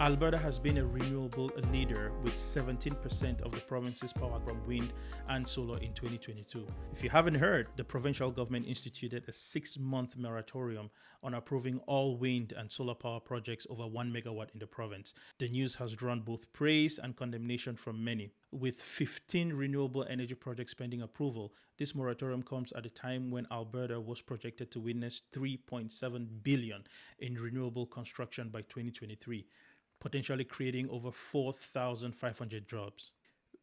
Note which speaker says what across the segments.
Speaker 1: Alberta has been a renewable leader with 17% of the province's power from wind and solar in 2022. If you haven't heard, the provincial government instituted a 6-month moratorium on approving all wind and solar power projects over 1 megawatt in the province. The news has drawn both praise and condemnation from many. With 15 renewable energy projects pending approval, this moratorium comes at a time when Alberta was projected to witness $3.7 billion in renewable construction by 2023. Potentially creating over 4,500 jobs.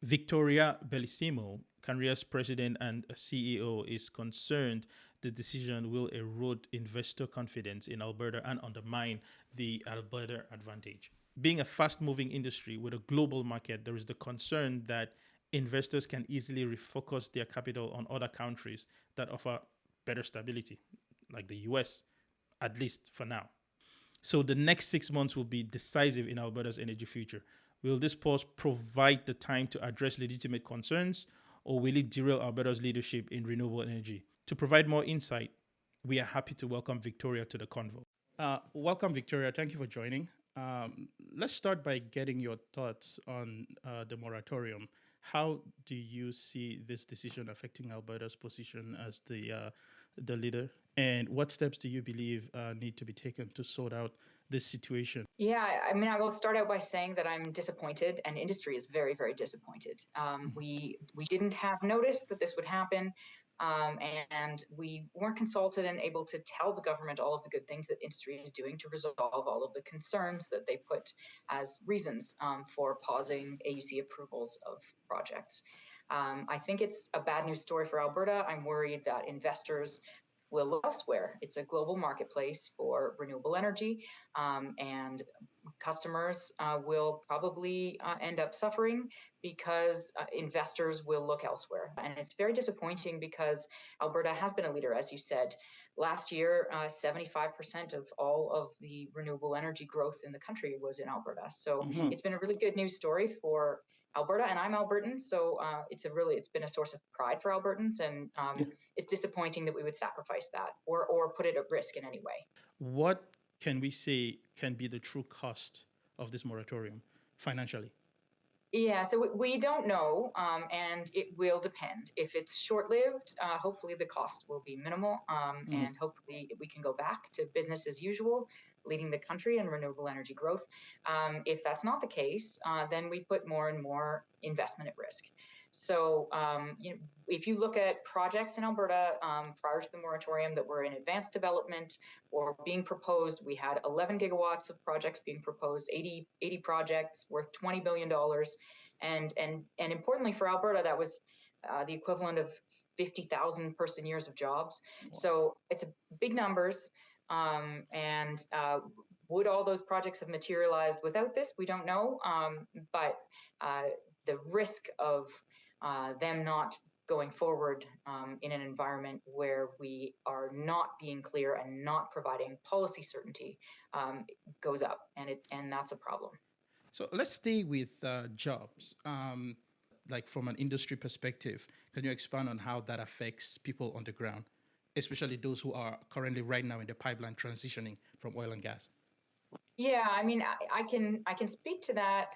Speaker 1: Vittoria Bellissimo, CanREA's president and CEO, is concerned the decision will erode investor confidence in Alberta and undermine the Alberta advantage. Being a fast-moving industry with a global market, there is the concern that investors can easily refocus their capital on other countries that offer better stability, like the US, at least for now. So the next 6 months will be decisive in Alberta's energy future. Will this pause provide the time to address legitimate concerns, or will it derail Alberta's leadership in renewable energy? To provide more insight, we are happy to welcome Victoria to the Convo. Welcome, Victoria. Thank you for joining. Let's start by getting your thoughts on the moratorium. How do you see this decision affecting Alberta's position as the leader? And what steps do you believe need to be taken to sort out this situation?
Speaker 2: Yeah, I mean, I will start out by saying that I'm disappointed, and industry is very, very disappointed. We didn't have notice that this would happen, and we weren't consulted and able to tell the government all of the good things that industry is doing to resolve all of the concerns that they put as reasons for pausing AUC approvals of projects. I think it's a bad news story for Alberta. I'm worried that investors will look elsewhere. It's a global marketplace for renewable energy, and customers will probably end up suffering because investors will look elsewhere. And it's very disappointing because Alberta has been a leader, as you said. Last year, 75% of all of the renewable energy growth in the country was in Alberta. So it's been a really good news story for Alberta, and I'm Albertan, so it's been a source of pride for Albertans, and it's disappointing that we would sacrifice that or put it at risk in any way.
Speaker 1: What can we say can be the true cost of this moratorium financially?
Speaker 2: Yeah, so we don't know, and it will depend. If it's short-lived, hopefully the cost will be minimal, and hopefully we can go back to business as usual, leading the country in renewable energy growth. If that's not the case, then we put more and more investment at risk. So if you look at projects in Alberta prior to the moratorium that were in advanced development or being proposed, we had 11 gigawatts of projects being proposed, 80 projects worth $20 billion. And importantly for Alberta, that was the equivalent of 50,000 person years of jobs. So it's big numbers. And would all those projects have materialized without this? We don't know. But the risk of them not going forward in an environment where we are not being clear and not providing policy certainty goes up, and that's a problem.
Speaker 1: So let's stay with jobs. Like from an industry perspective, can you expand on how that affects people on the ground, especially those who are currently right now in the pipeline transitioning from oil and gas?
Speaker 2: Yeah, I mean, I can speak to that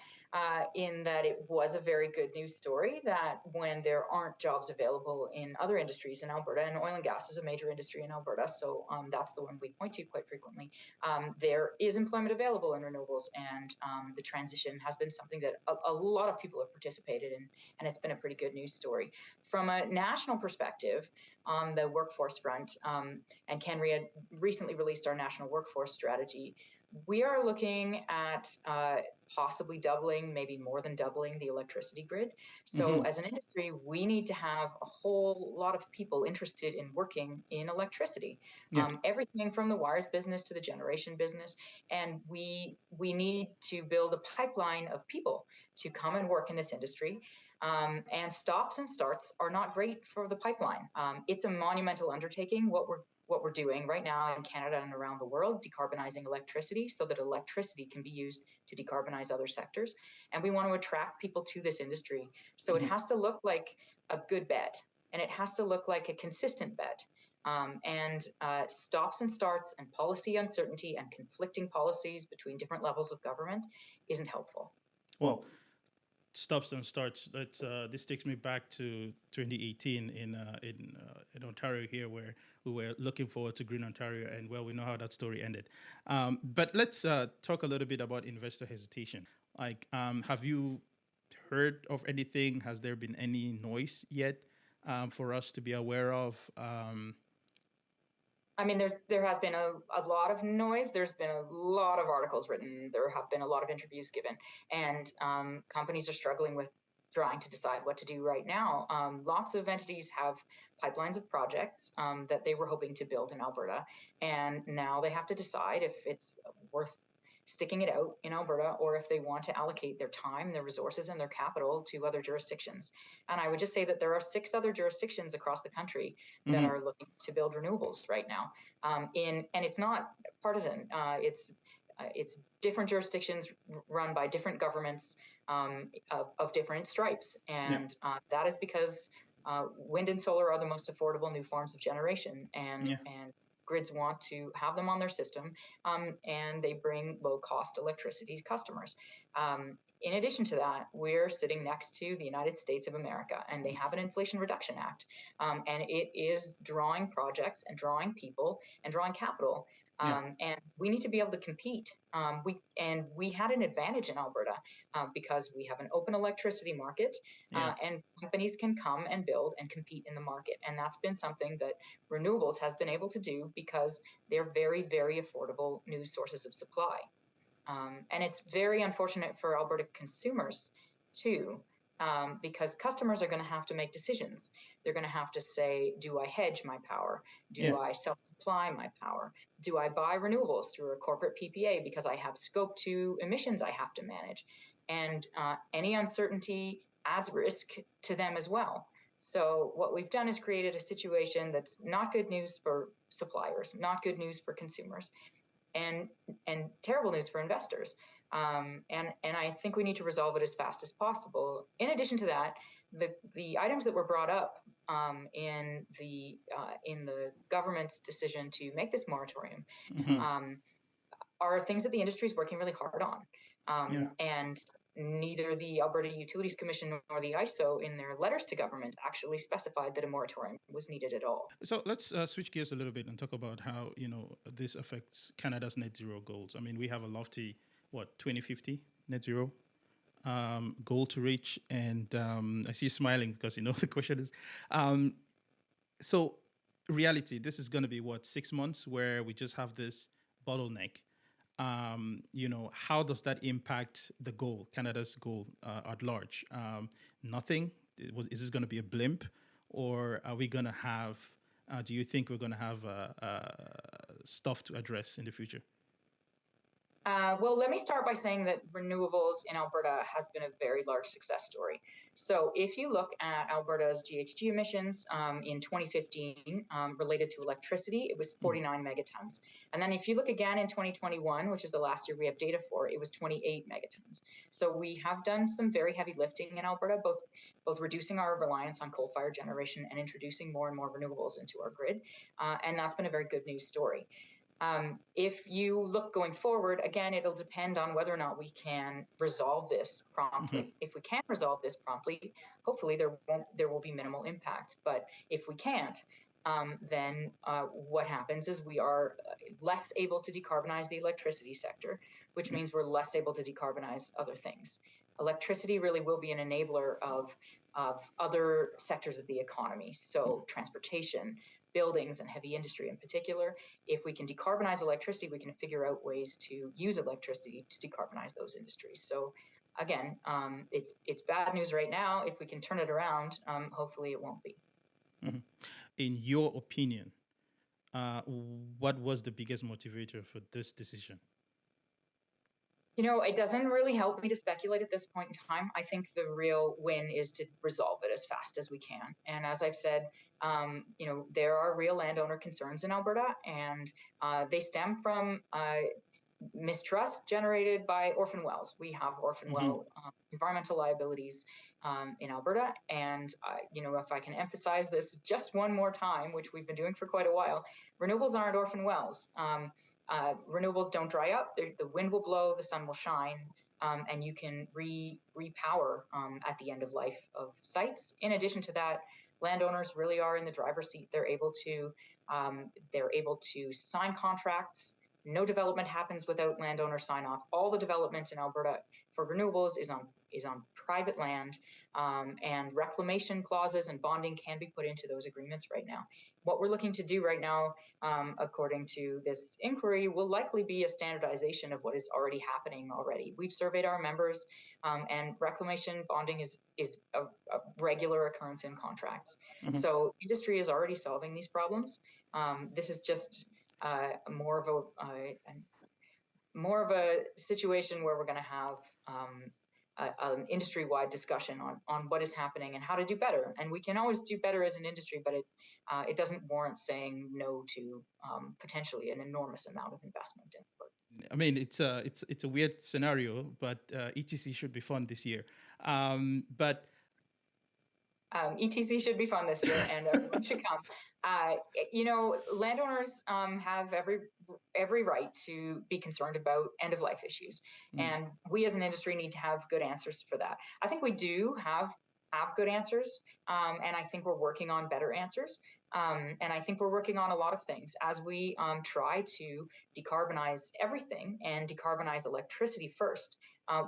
Speaker 2: in that it was a very good news story that when there aren't jobs available in other industries in Alberta, and oil and gas is a major industry in Alberta, so that's the one we point to quite frequently, there is employment available in renewables, and the transition has been something that a lot of people have participated in, and it's been a pretty good news story. From a national perspective, on the workforce front, and CanREA recently released our national workforce strategy, we are looking at possibly doubling, maybe more than doubling the electricity grid. So as an industry, we need to have a whole lot of people interested in working in electricity, everything from the wires business to the generation business. And we need to build a pipeline of people to come and work in this industry. And stops and starts are not great for the pipeline. It's a monumental undertaking, what we're doing right now in Canada and around the world, decarbonizing electricity so that electricity can be used to decarbonize other sectors. And we want to attract people to this industry. So it has to look like a good bet, and it has to look like a consistent bet. and stops and starts and policy uncertainty and conflicting policies between different levels of government isn't helpful.
Speaker 1: Well, stops and starts. This takes me back to 2018 in Ontario here, where we were looking forward to Green Ontario, and well, we know how that story ended. But let's talk a little bit about investor hesitation. Like, have you heard of anything? Has there been any noise yet for us to be aware of?
Speaker 2: I mean, there has been a lot of noise. There's been a lot of articles written. There have been a lot of interviews given, and companies are struggling with trying to decide what to do right now. Lots of entities have pipelines of projects that they were hoping to build in Alberta, and now they have to decide if it's worth sticking it out in Alberta or if they want to allocate their time, their resources, and their capital to other jurisdictions. And I would just say that there are 6 other jurisdictions across the country that are looking to build renewables right now. And it's not partisan. It's different jurisdictions run by different governments of different stripes, and that is because wind and solar are the most affordable new forms of generation, and grids want to have them on their system, and they bring low-cost electricity to customers. In addition to that, we're sitting next to the United States of America, and they have an Inflation Reduction Act, and it is drawing projects and drawing people and drawing capital. And we need to be able to compete. We had an advantage in Alberta because we have an open electricity market, and companies can come and build and compete in the market. And that's been something that renewables has been able to do because they're very, very affordable new sources of supply. And it's very unfortunate for Alberta consumers too, because customers are going to have to make decisions. They're going to have to say, do I hedge my power? Do I self-supply my power? Do I buy renewables through a corporate PPA because I have scope 2 emissions I have to manage? And any uncertainty adds risk to them as well. So what we've done is created a situation that's not good news for suppliers, not good news for consumers, and terrible news for investors. And I think we need to resolve it as fast as possible. In addition to that, the items that were brought up in the government's decision to make this moratorium are things that the industry is working really hard on. And neither the Alberta Utilities Commission nor the ISO in their letters to government actually specified that a moratorium was needed at all.
Speaker 1: So let's switch gears a little bit and talk about how this affects Canada's net zero goals. I mean, we have a lofty 2050 net zero goal to reach, and I see you smiling because the question is so reality. This is going to be 6 months where we just have this bottleneck. How does that impact the goal, Canada's goal at large? Nothing. Is this going to be a blimp, or are we going to have? Do you think we're going to have stuff to address in the future?
Speaker 2: Well, let me start by saying that renewables in Alberta has been a very large success story. So if you look at Alberta's GHG emissions in 2015 related to electricity, it was 49 megatons. And then if you look again in 2021, which is the last year we have data for, it was 28 megatons. So we have done some very heavy lifting in Alberta, both reducing our reliance on coal-fired generation and introducing more and more renewables into our grid. And that's been a very good news story. If you look going forward, again, it'll depend on whether or not we can resolve this promptly. If we can resolve this promptly, hopefully there will be minimal impact. But if we can't, then what happens is we are less able to decarbonize the electricity sector, which means we're less able to decarbonize other things. Electricity really will be an enabler of other sectors of the economy, so transportation, buildings, and heavy industry in particular. If we can decarbonize electricity, we can figure out ways to use electricity to decarbonize those industries. So again, it's bad news right now. If we can turn it around, hopefully it won't be.
Speaker 1: In your opinion, what was the biggest motivator for this decision?
Speaker 2: It doesn't really help me to speculate at this point in time. I think the real win is to resolve it as fast as we can. And as I've said, there are real landowner concerns in Alberta, and they stem from mistrust generated by orphan wells. We have orphan well environmental liabilities in Alberta. And, if I can emphasize this just one more time, which we've been doing for quite a while, renewables aren't orphan wells. Renewables don't dry up. The wind will blow, the sun will shine, and you can repower at the end of life of sites. In addition to that, landowners really are in the driver's seat. They're able to sign contracts. No development happens without landowner sign off. All the development in Alberta for renewables is on private land, and reclamation clauses and bonding can be put into those agreements right now. What we're looking to do right now, according to this inquiry, will likely be a standardization of what is already happening already. We've surveyed our members, and reclamation bonding is a regular occurrence in contracts.
Speaker 1: Mhm.
Speaker 2: So industry is already solving these problems. This is just more of a situation where we're going to have an industry-wide discussion on what is happening and how to do better. And we can always do better as an industry, but it doesn't warrant saying no to potentially an enormous amount of investment in it.
Speaker 1: I mean, it's a weird scenario, but ETC should be fun this year. But
Speaker 2: ETC should be fun this year, and everyone should come. Landowners have every right to be concerned about end of life issues, and we as an industry need to have good answers for that. I think we do have good answers, and I think we're working on better answers. And I think we're working on a lot of things as we try to decarbonize everything and decarbonize electricity first.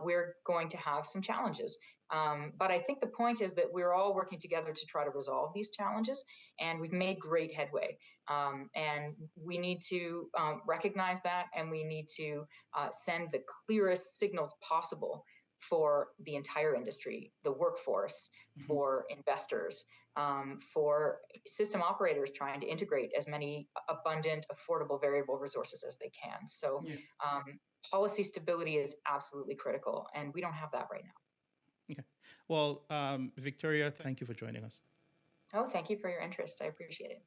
Speaker 2: We're going to have some challenges. But I think the point is that we're all working together to try to resolve these challenges, and we've made great headway. And we need to recognize that, and we need to send the clearest signals possible for the entire industry, the workforce, for investors, for system operators trying to integrate as many abundant, affordable, variable resources as they can. So policy stability is absolutely critical, and we don't have that right now.
Speaker 1: Okay. Well, Victoria, thank you for joining us.
Speaker 2: Oh, thank you for your interest. I appreciate it.